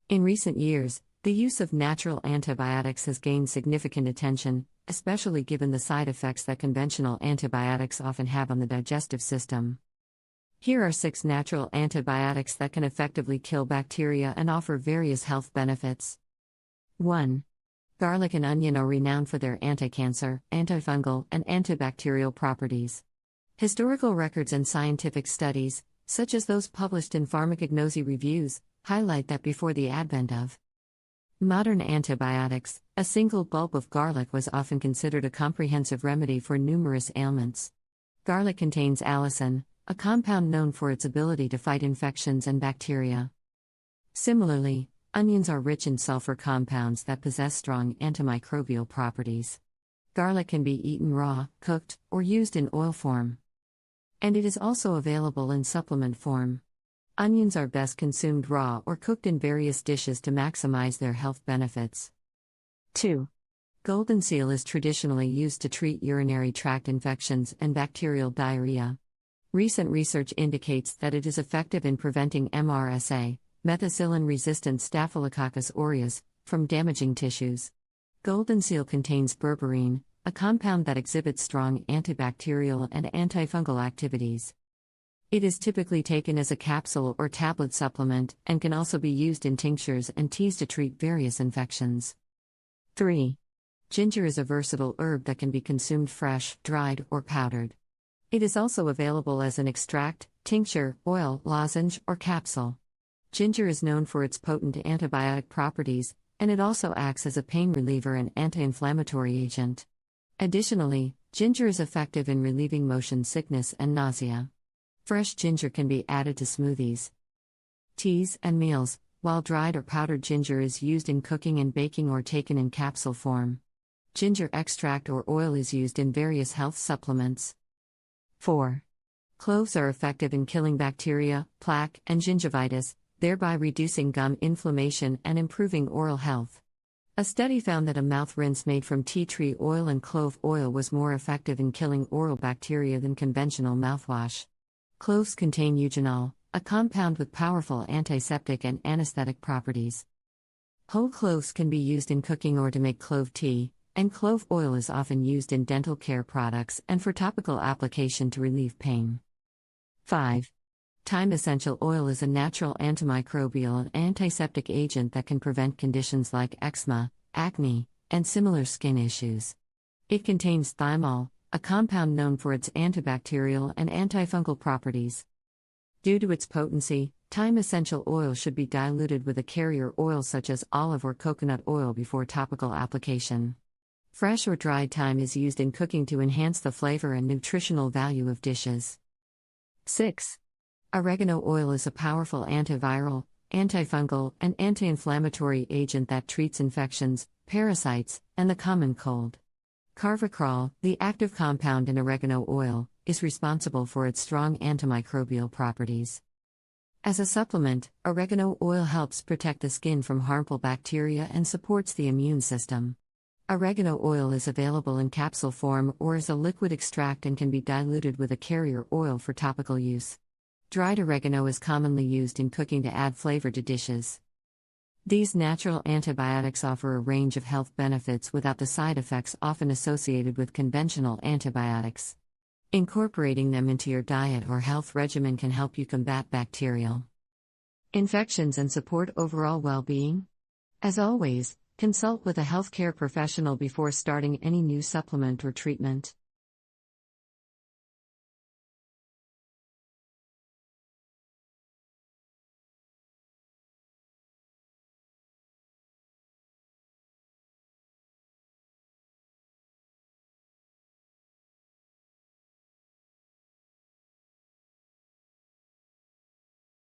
In recent years, the use of natural antibiotics has gained significant attention, especially given the side effects that conventional antibiotics often have on the digestive system. Here are 6 natural antibiotics that can effectively kill bacteria and offer various health benefits. 1. Garlic and onion are renowned for their anti-cancer, antifungal, and antibacterial properties. Historical records and scientific studies, such as those published in pharmacognosy reviews, highlight that before the advent of modern antibiotics, a single bulb of garlic was often considered a comprehensive remedy for numerous ailments. Garlic contains allicin, a compound known for its ability to fight infections and bacteria. Similarly, onions are rich in sulfur compounds that possess strong antimicrobial properties. Garlic can be eaten raw, cooked, or used in oil form. And it is also available in supplement form. Onions are best consumed raw or cooked in various dishes to maximize their health benefits. 2. Golden seal is traditionally used to treat urinary tract infections and bacterial diarrhea. Recent research indicates that it is effective in preventing MRSA, methicillin-resistant Staphylococcus aureus, from damaging tissues. Golden seal contains berberine, a compound that exhibits strong antibacterial and antifungal activities. It is typically taken as a capsule or tablet supplement and can also be used in tinctures and teas to treat various infections. 3. Ginger is a versatile herb that can be consumed fresh, dried, or powdered. It is also available as an extract, tincture, oil, lozenge, or capsule. Ginger is known for its potent antibiotic properties, and it also acts as a pain reliever and anti-inflammatory agent. Additionally, ginger is effective in relieving motion sickness and nausea. Fresh ginger can be added to smoothies, teas, and meals, while dried or powdered ginger is used in cooking and baking or taken in capsule form. Ginger extract or oil is used in various health supplements. 4. Cloves are effective in killing bacteria, plaque, and gingivitis, thereby reducing gum inflammation and improving oral health. A study found that a mouth rinse made from tea tree oil and clove oil was more effective in killing oral bacteria than conventional mouthwash. Cloves contain eugenol, a compound with powerful antiseptic and anesthetic properties. Whole cloves can be used in cooking or to make clove tea, and clove oil is often used in dental care products and for topical application to relieve pain. 5. Thyme essential oil is a natural antimicrobial and antiseptic agent that can prevent conditions like eczema, acne, and similar skin issues. It contains thymol, a compound known for its antibacterial and antifungal properties. Due to its potency, thyme essential oil should be diluted with a carrier oil such as olive or coconut oil before topical application. Fresh or dried thyme is used in cooking to enhance the flavor and nutritional value of dishes. 6. Oregano oil is a powerful antiviral, antifungal, and anti-inflammatory agent that treats infections, parasites, and the common cold. Carvacrol, the active compound in oregano oil, is responsible for its strong antimicrobial properties. As a supplement, oregano oil helps protect the skin from harmful bacteria and supports the immune system. Oregano oil is available in capsule form or as a liquid extract and can be diluted with a carrier oil for topical use. Dried oregano is commonly used in cooking to add flavor to dishes. These natural antibiotics offer a range of health benefits without the side effects often associated with conventional antibiotics. Incorporating them into your diet or health regimen can help you combat bacterial infections and support overall well-being. As always, consult with a healthcare professional before starting any new supplement or treatment.